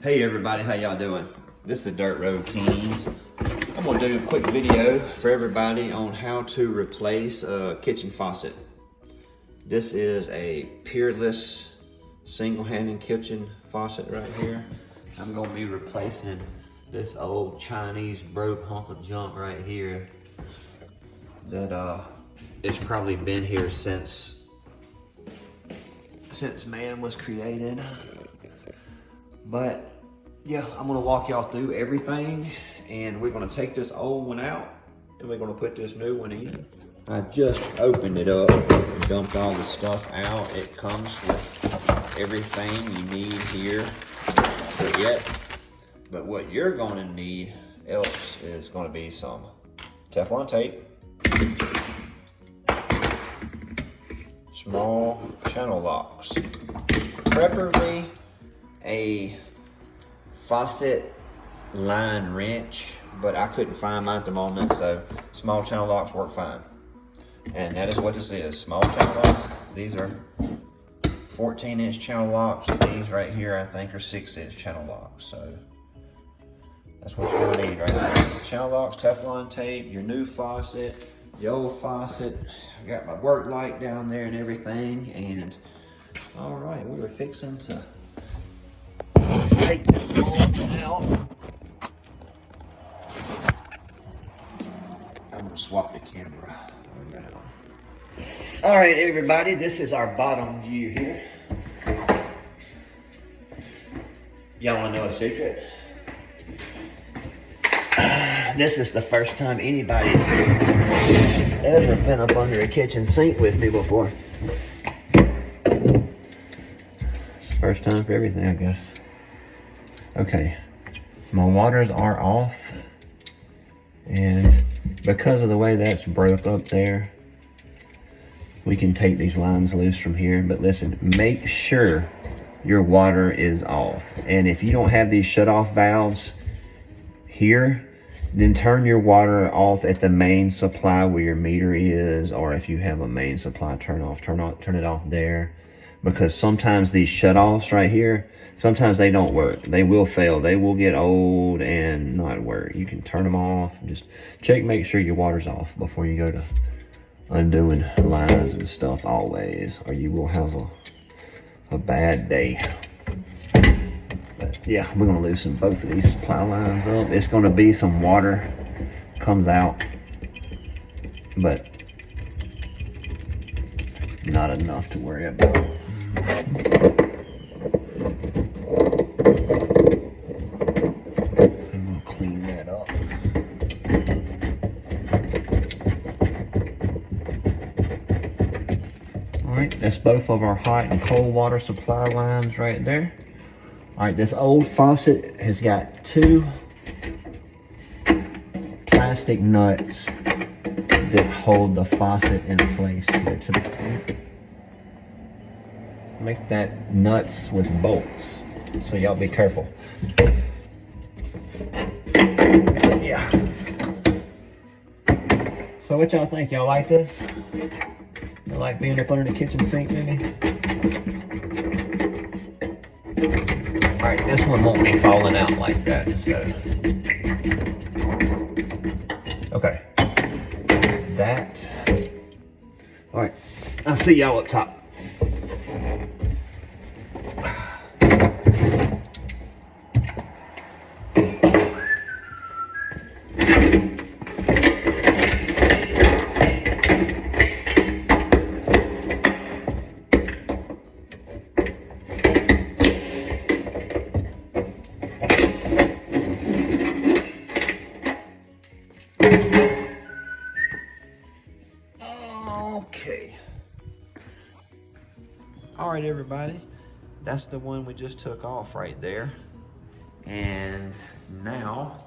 Hey everybody, how y'all doing? This is Dirt Road King. I'm gonna do a quick video for everybody on how to replace a kitchen faucet. This is a peerless single-handed kitchen faucet right here. I'm gonna be replacing this old Chinese broke hunk of junk right here that it's probably been here since man was created. But yeah, I'm gonna walk y'all through everything, and we're gonna take this old one out and we're gonna put this new one in. I just opened it up and dumped all the stuff out. It comes with everything you need here for it. But what you're gonna need else is gonna be some Teflon tape, small channel locks, preferably a faucet line wrench, but I couldn't find mine at the moment, so small channel locks work fine. And that is what this is, small channel locks. These are 14-inch channel locks. These right here, I think, are 6-inch channel locks. So that's what you're gonna need right there. Channel locks, Teflon tape, your new faucet, the old faucet. I got my work light down there and everything. And all right, we were fixing to take this mold out. I'm gonna swap the camera around. All right, everybody, this is our bottom view here. Y'all wanna know a secret? This is the first time anybody's ever been up under a kitchen sink with me before. It's the first time for everything, I guess. Okay, my waters are off, and because of the way that's broke up there, we can take these lines loose from here. But listen, make sure your water is off. And if you don't have these shut-off valves here, then turn your water off at the main supply where your meter is, or if you have a main supply, turn it off there. Because sometimes these shut-offs right here, sometimes they don't work. They will fail. They will get old and not work. You can turn them off. Just check, make sure your water's off before you go to undoing lines and stuff always, or you will have a bad day. But yeah, we're gonna loosen both of these supply lines up. It's gonna be some water comes out, but not enough to worry about. And we'll clean that up. All right, that's both of our hot and cold water supply lines right there. All right, this old faucet has got 2 plastic nuts that hold the faucet in place here to the make that nuts with bolts, so y'all be careful. Yeah. So what y'all think? Y'all like this? You like being up under the kitchen sink, maybe? All right, this one won't be falling out like that, so. Okay. That. All right, I'll see y'all up top. Okay. All right, everybody. That's the one we just took off right there. And now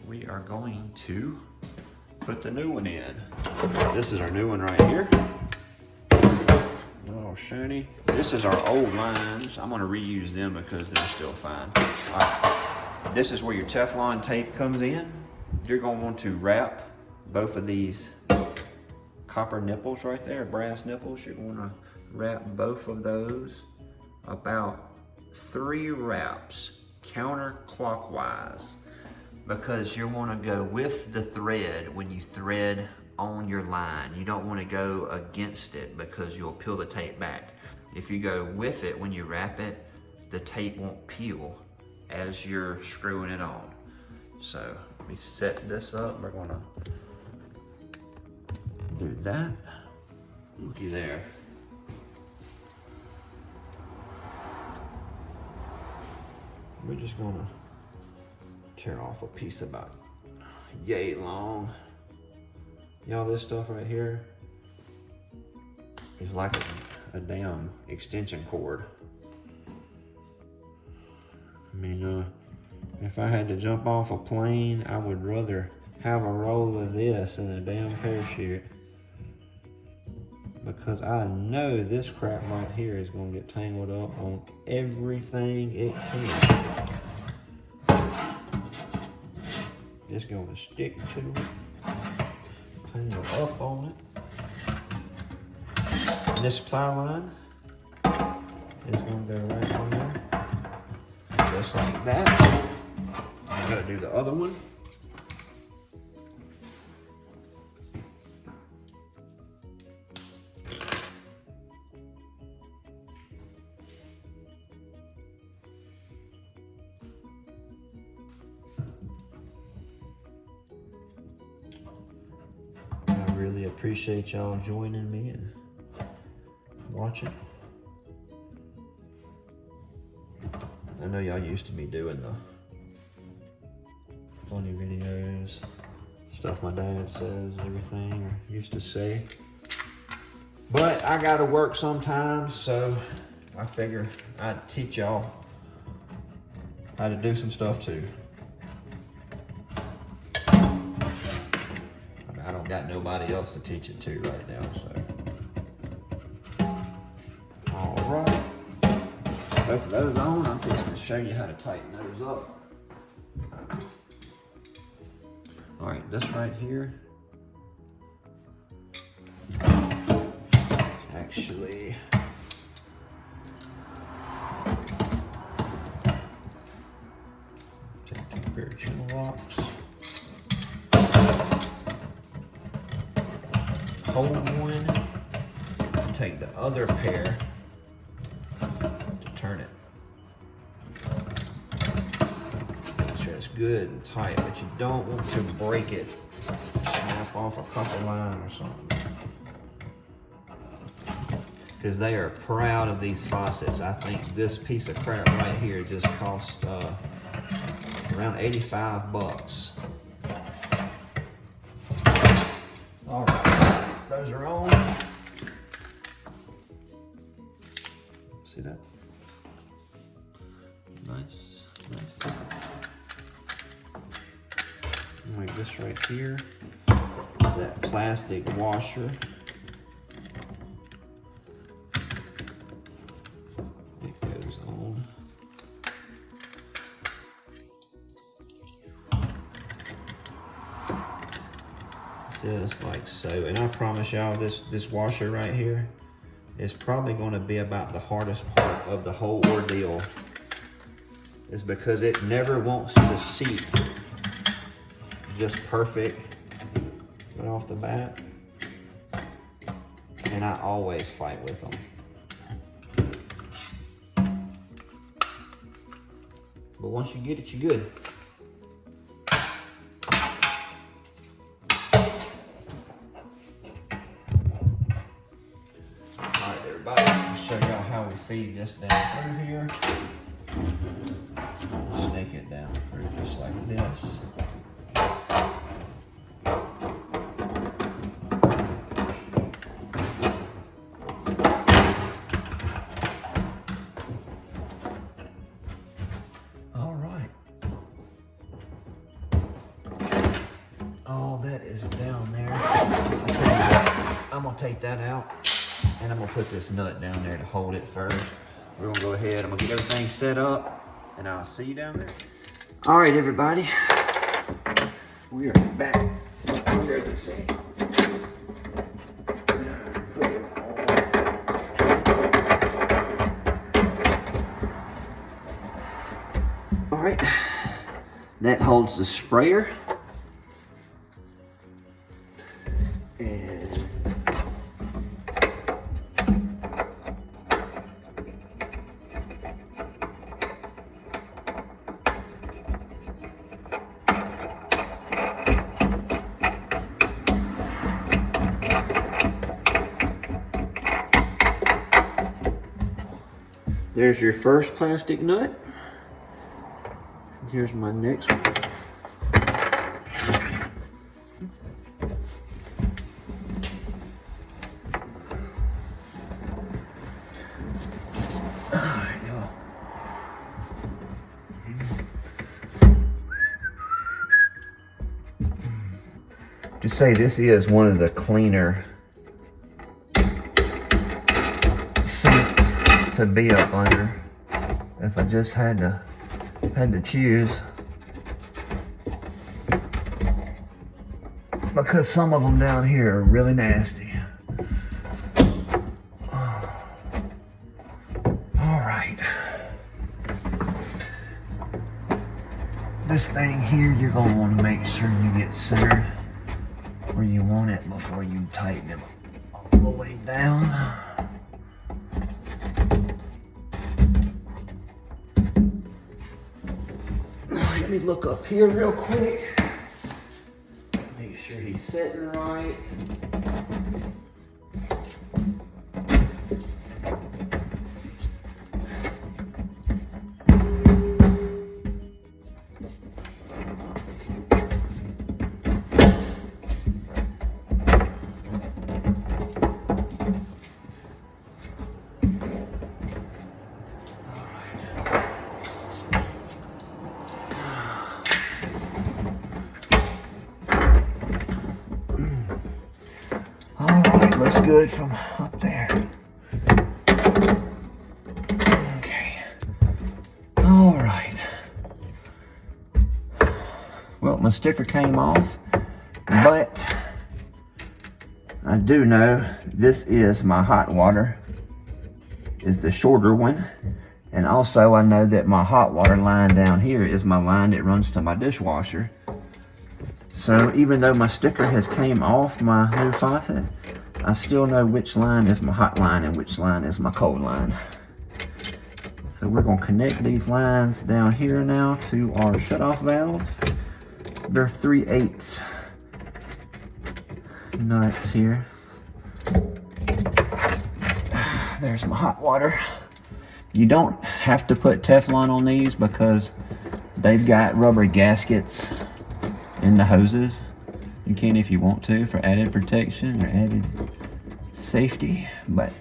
we are going to put the new one in. This is our new one right here. Oh, shiny. This is our old lines. I'm gonna reuse them because they're still fine. All right. This is where your Teflon tape comes in. You're gonna want to wrap both of these copper nipples right there, brass nipples. You're gonna wrap both of those about 3 wraps counterclockwise because you want to go with the thread when you thread on your line. You don't want to go against it because you'll peel the tape back. If you go with it when you wrap it, the tape won't peel as you're screwing it on. So let me set this up. We're gonna do that. Looky there. We're just gonna tear off a piece about yay long. Y'all, this stuff right here is like a damn extension cord. I mean, if I had to jump off a plane, I would rather have a roll of this than a damn parachute. Because I know this crap right here is gonna get tangled up on everything it can. It's gonna stick to it, tangle up on it. And this ply line is gonna go right on there, just like that. I gotta do the other one. I really appreciate y'all joining me and watching. I know y'all used to me doing the funny videos, stuff my dad says, everything, or used to say. But I gotta work sometimes, so I figure I'd teach y'all how to do some stuff too. I don't got nobody else to teach it to right now, so. All right. Both of those on, I'm just gonna show you how to tighten those up. All right, this right here is actually take 2 pair of channel locks. Hold one, and take the other pair to turn it. Make sure it's good and tight, but you don't want to break it. Snap off a couple line or something. Because they are proud of these faucets. I think this piece of crap right here just cost around 85 bucks. All right, those are on. See that? Nice, nice. Like this right here is that plastic washer. It goes on. Just like so. And I promise y'all, this washer right here is probably going to be about the hardest part of the whole ordeal. Is because it never wants to seat just perfect right off the bat. And I always fight with them. But once you get it, you're good. Alright everybody, I'll show y'all how we feed this down through here. Snake it down through just like this. All right. All that is down there. I'll tell you what, I'm gonna take that out and I'm gonna put this nut down there to hold it first. We're gonna go ahead, I'm gonna get everything set up and I'll see you down there. All right, everybody. We are back under the sink. All right, that holds the sprayer. And there's your first plastic nut. Here's my next one. To say this is one of the cleaner sinks to be up under. If I just had to choose, because some of them down here are really nasty. All right, this thing here, you're gonna want to make sure you get centered where you want it before you tighten it all the way down. Let me look up here real quick. Make sure he's sitting right. Looks good from up there. Okay. All right. Well, my sticker came off, but I do know this is my hot water, is the shorter one. And also I know that my hot water line down here is my line that runs to my dishwasher. So even though my sticker has came off my new faucet, I still know which line is my hot line and which line is my cold line. So we're going to connect these lines down here now to our shutoff valves. They're 3/8 nuts here. There's my hot water. You don't have to put Teflon on these because they've got rubber gaskets in the hoses. You can if you want to for added protection or added safety, but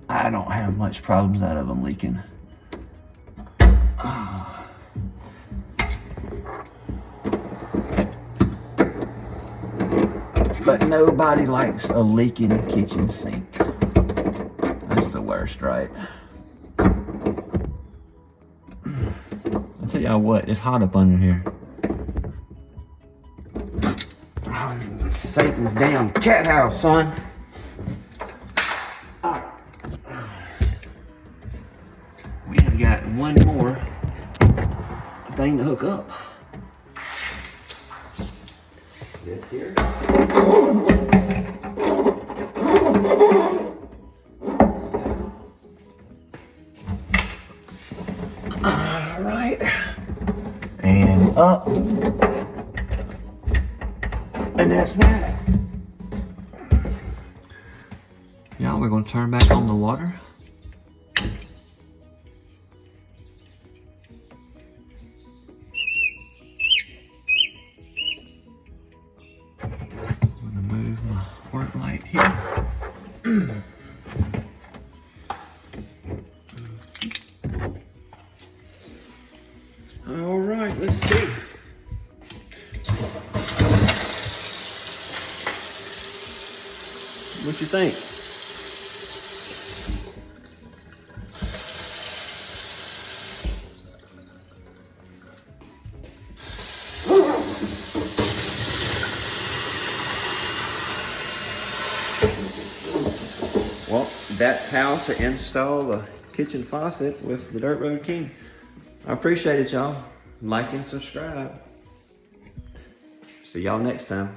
I don't have much problems out of them leaking. But nobody likes a leaking kitchen sink. That's the worst, right? I'll tell y'all what, it's hot up under here. Satan's damn cat house, son. We have got one more thing to hook up. This here. All right. And up. And that's that. Now we're going to turn back on the water. I'm going to move my work light here. All right, let's see. What you think? Well, that's how to install a kitchen faucet with the Dirt Road King I appreciate it, y'all. Like and subscribe. See y'all next time.